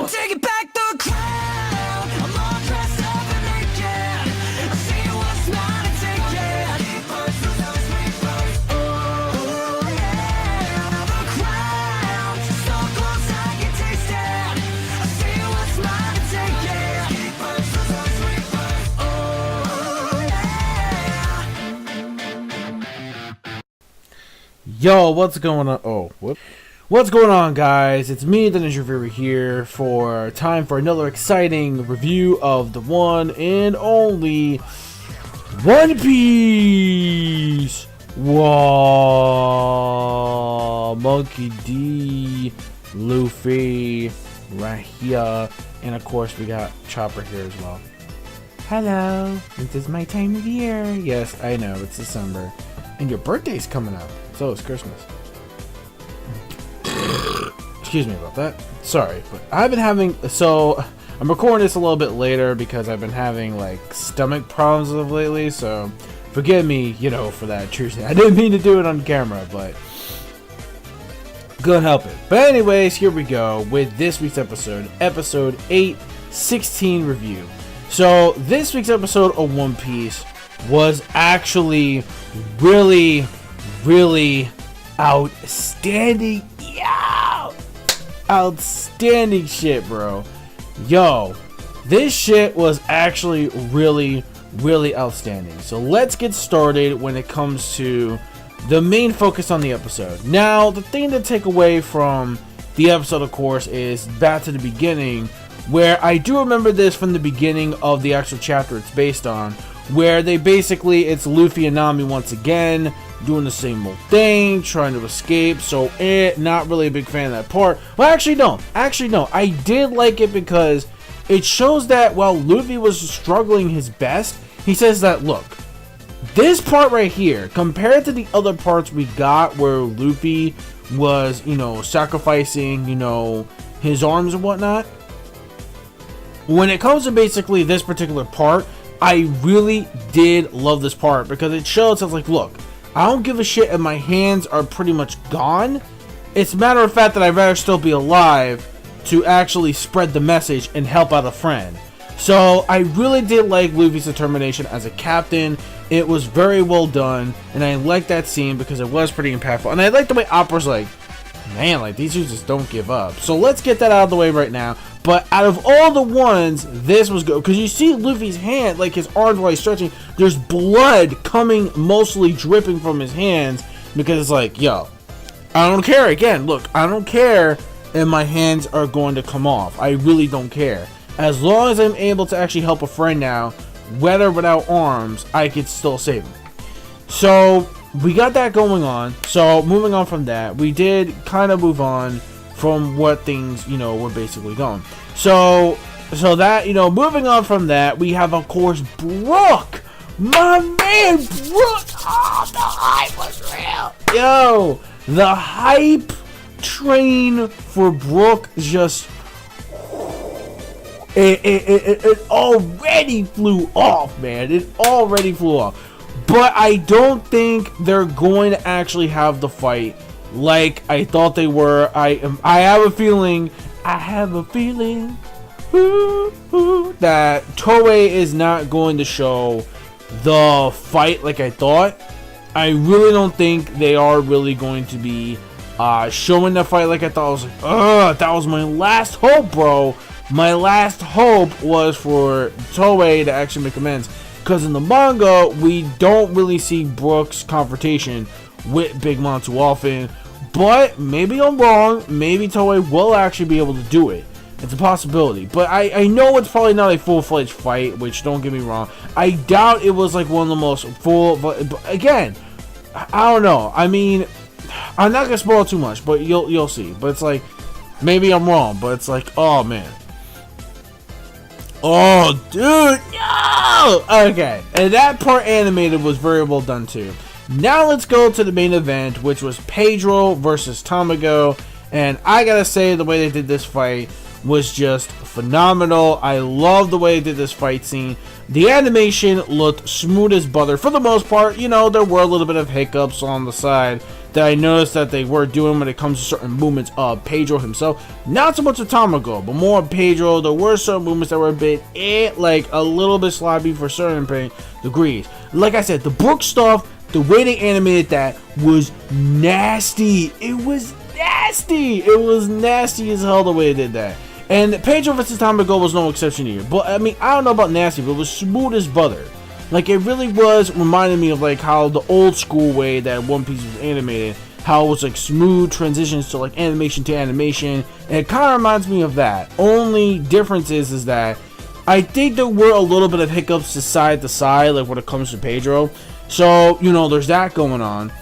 I'm taking back the crown. I'm all dressed up and naked. I see what's mine and take it. Oh yeah, the crown. So close I can taste it. I see what's mine and take it. Oh yeah. Yo, what's going on? Oh, whoop. What's going on, guys? It's me, the Ninja Viewer, here for time for another exciting review of the one and only One Piece. Whoa, Monkey D, Luffy, right here, and of course we got Chopper here as well. Hello, this is my time of year. Yes, I know, it's December, and your birthday's coming up, so it's Christmas. Excuse me about that. Sorry, but I've been having, so I'm recording this a little bit later because I've been having like stomach problems of lately, so forgive me, you know, for that. Truthfully, I didn't mean to do it on camera, but couldn't help it. But anyways, here we go with this week's episode 816 review. So this week's episode of One Piece was actually really outstanding. Yo, outstanding shit, bro. Yo, this shit was actually really outstanding. So let's get started when it comes to the main focus on the episode. Now, the thing to take away from the episode, of course, is back to the beginning, where I do remember this from the beginning of the actual chapter it's based on, where they basically, it's Luffy and Nami once again doing the same old thing, trying to escape. So not really a big fan of that part. Well, actually no, I did like it because it shows that while Luffy was struggling his best, he says that, look, this part right here, compared to the other parts we got where Luffy was, you know, sacrificing, you know, his arms and whatnot, when it comes to basically this particular part, I really did love this part because it shows us like, look, I don't give a shit if my hands are pretty much gone. It's a matter of fact that I'd rather still be alive to actually spread the message and help out a friend. So I really did like Luffy's determination as a captain. It was very well done, and I liked that scene because it was pretty impactful. And I like the way Opera's like, man, like these dudes just don't give up. So let's get that out of the way right now. But out of all the ones, this was good because you see Luffy's hand, like his arms while he's stretching, there's blood coming, mostly dripping from his hands, because it's like, yo, I don't care. Again, look, I don't care if my hands are going to come off. I really don't care. As long as I'm able to actually help a friend now, whether without arms, I could still save him. So we got that going on. So moving on from that, we did kind of move on from what things, you know, were basically going. So that, you know, moving on from that, we have, of course, Brook. My man, Brook. Oh, the hype was real. Yo, the hype train for Brook just, it already flew off, man. It already flew off. But I don't think they're going to actually have the fight like I thought they were. I have a feeling that Toei is not going to show the fight like I thought. I really don't think they are really going to be showing the fight like I thought. I was like, ugh, that was my last hope, bro. My last hope was for Toei to actually make amends, because in the manga we don't really see Brook's confrontation with Big Mom too often. But maybe I'm wrong. Maybe Toei will actually be able to do it. It's a possibility. But I know it's probably not a full-fledged fight, which, don't get me wrong, I doubt it was like one of the most full. But again, I don't know. I mean, I'm not gonna spoil too much, but you'll see. But it's like, maybe I'm wrong, but it's like, oh man. Oh, dude, yo! Okay, and that part animated was very well done too. Now let's go to the main event, which was Pedro versus TAMIGO. And I gotta say, the way they did this fight was just phenomenal. I love the way they did this fight scene. The animation looked smooth as butter for the most part. You know, there were a little bit of hiccups on the side that I noticed that they were doing when it comes to certain movements of Pedro himself. Not so much of Tamigo, but more of Pedro. There were certain movements that were a bit, like a little bit sloppy for certain degrees. Like I said, the Brook stuff, the way they animated that was nasty. It was nasty. It was nasty as hell the way they did that. And Pedro vs. Tamigo was no exception here. But I mean, I don't know about nasty, but it was smooth as butter. Like, it really was reminding me of like how the old school way that One Piece was animated, how it was like smooth transitions to like animation to animation, and it kind of reminds me of that. Only difference is that I think there were a little bit of hiccups to side, like when it comes to Pedro. So, you know, there's that going on.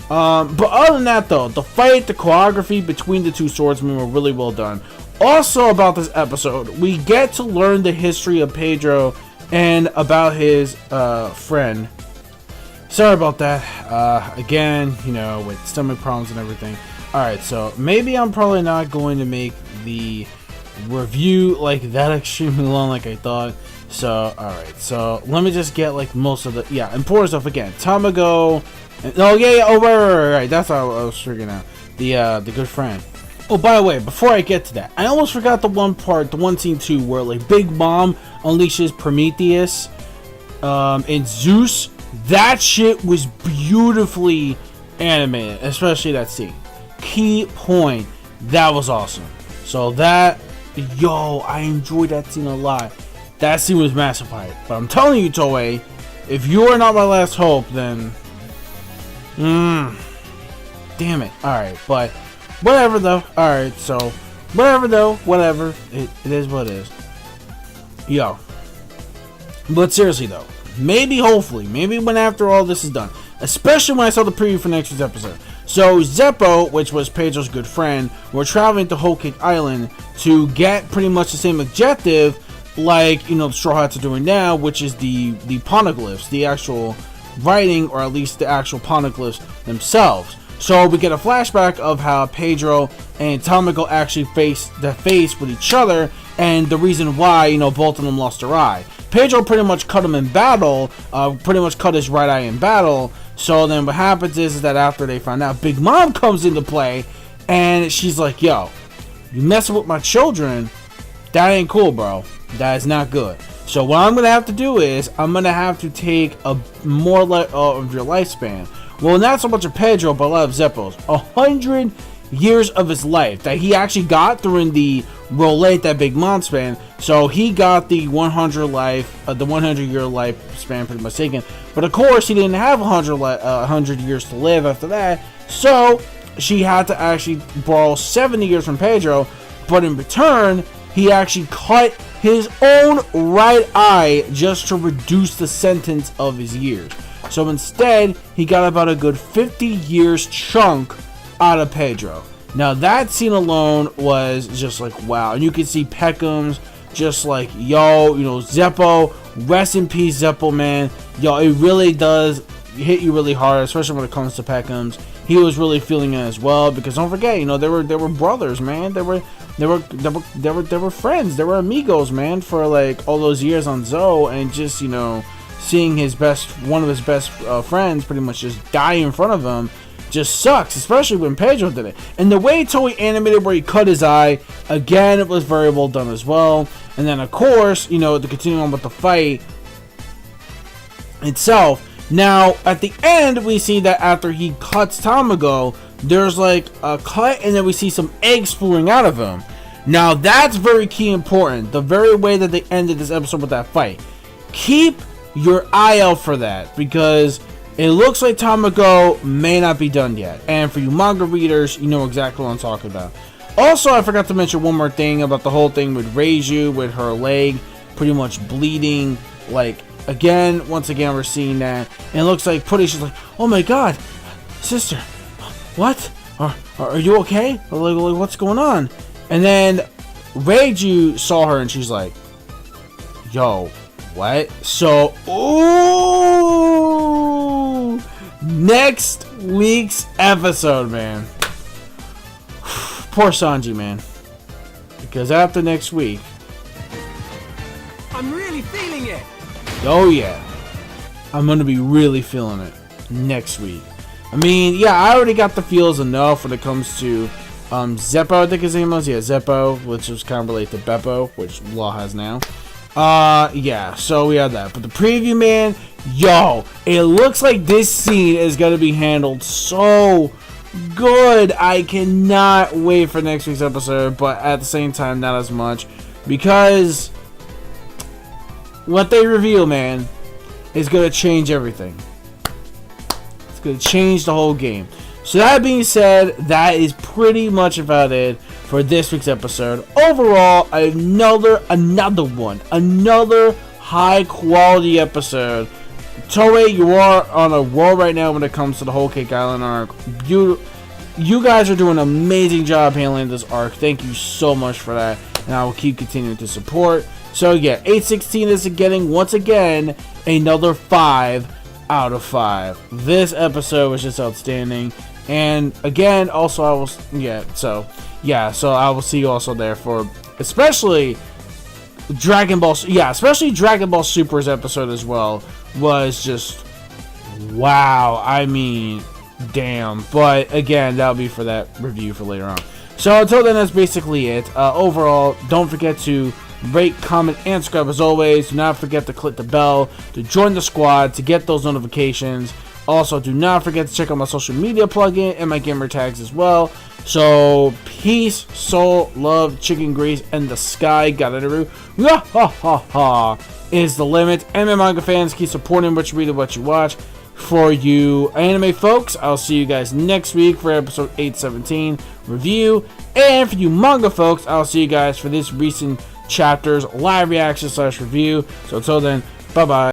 But other than that though, the fight, the choreography between the two swordsmen were really well done. Also about this episode, we get to learn the history of Pedro and about his friend. Sorry about that. Again, you know, with stomach problems and everything. Alright, so maybe I'm probably not going to make the review like that extremely long like I thought. So, alright, so let me just get like most of the important stuff again. Tamigo. Right, that's how I was figuring out. The good friend. Oh, by the way, before I get to that, I almost forgot the one scene too, where like Big Mom unleashes Prometheus and Zeus. That shit was beautifully animated, especially that scene. Key point, that was awesome. So that, I enjoyed that scene a lot. That scene was massive hype. But I'm telling you, Toei, if you are not my last hope, then, damn it. All right, but. Whatever though. Alright, so whatever. It is what it is. Yo. But seriously though, hopefully, when after all this is done, especially when I saw the preview for next week's episode. So ZIPPO, which was Pedro's good friend, were traveling to Whole Cake Island to get pretty much the same objective like, you know, the Straw Hats are doing now, which is the poneglyphs, the actual writing, or at least the actual poneglyphs themselves. So we get a flashback of how Pedro and Tamigo actually face with each other, and the reason why, you know, both of them lost their eye. Pedro pretty much cut him in battle, pretty much cut his right eye in battle. So then what happens is that after they find out, Big Mom comes into play, and she's like, yo, you messing with my children, that ain't cool, bro. That is not good. So what I'm going to have to do is, I'm going to have to take a more of your lifespan. Well, not so much of Pedro, but a lot of ZIPPO's. 100 years of his life that he actually got during the roulette that Big Mom span. So he got the 100 year lifespan pretty much taken. But of course, he didn't have 100 years to live after that. So she had to actually borrow 70 years from Pedro. But in return, he actually cut his own right eye just to reduce the sentence of his years. So instead, he got about a good 50 years chunk out of Pedro. Now that scene alone was just like, wow. And you can see Peckham's just like, yo, you know, ZIPPO, rest in peace, ZIPPO, man. Yo, it really does hit you really hard, especially when it comes to Peckham's. He was really feeling it as well, because don't forget, you know, they were brothers, man. They were friends. They were amigos, man, for like all those years on Zou, and just, you know, seeing one of his best friends pretty much just die in front of him just sucks, especially when Pedro did it. And the way Toei animated where he cut his eye, again, it was very well done as well. And then of course, you know, to continue on with the fight itself. Now at the end, we see that after he cuts Tamigo, there's like a cut, and then we see some eggs spewing out of him. Now that's very key important. The very way that they ended this episode with that fight. Keep your eye out for that, because it looks like Tamigo may not be done yet. And for you manga readers, you know exactly what I'm talking about. Also, I forgot to mention one more thing about the whole thing with Reiju, with her leg pretty much bleeding. Like, once again, we're seeing that. And it looks like she's like, oh my god, sister, what? Are you okay? Like, what's going on? And then Reiju saw her and she's like, yo, what? So, ooh, next week's episode, man. Poor Sanji, man. Because after next week, I'm really feeling it. oh yeah, I'm gonna be really feeling it next week. I mean, yeah, I already got the feels enough when it comes to ZIPPO, I think his name was. Yeah, ZIPPO, which was kind of related to Beppo, which Law has now. Yeah, so we had that. But the preview, man, yo, it looks like this scene is going to be handled so good. I cannot wait for next week's episode, but at the same time, not as much. Because what they reveal, man, is going to change everything. It's going to change the whole game. So that being said, that is pretty much about it for this week's episode. Overall, another high quality episode. Toei, you are on a roll right now when it comes to the Whole Cake Island arc. You guys are doing an amazing job handling this arc. Thank you so much for that, and I will keep continuing to support. So yeah, 816 is getting once again another 5 out of 5. This episode was just outstanding. And again, also I will, so I will see you also there for especially Dragon Ball Super's episode as well was just wow. I mean, damn. But again, that'll be for that review for later on. So until then, that's basically it. Overall, don't forget to rate, comment, and subscribe as always. Do not forget to click the bell to join the squad to get those notifications. Also, do not forget to check out my social media plugin and my gamer tags as well. So, peace, soul, love, chicken grease, and the sky. Got it, is the limit. Anime manga fans, keep supporting what you read and what you watch. For you anime folks, I'll see you guys next week for episode 817 review. And for you manga folks, I'll see you guys for this recent chapter's live reaction / review. So, until then, bye-bye.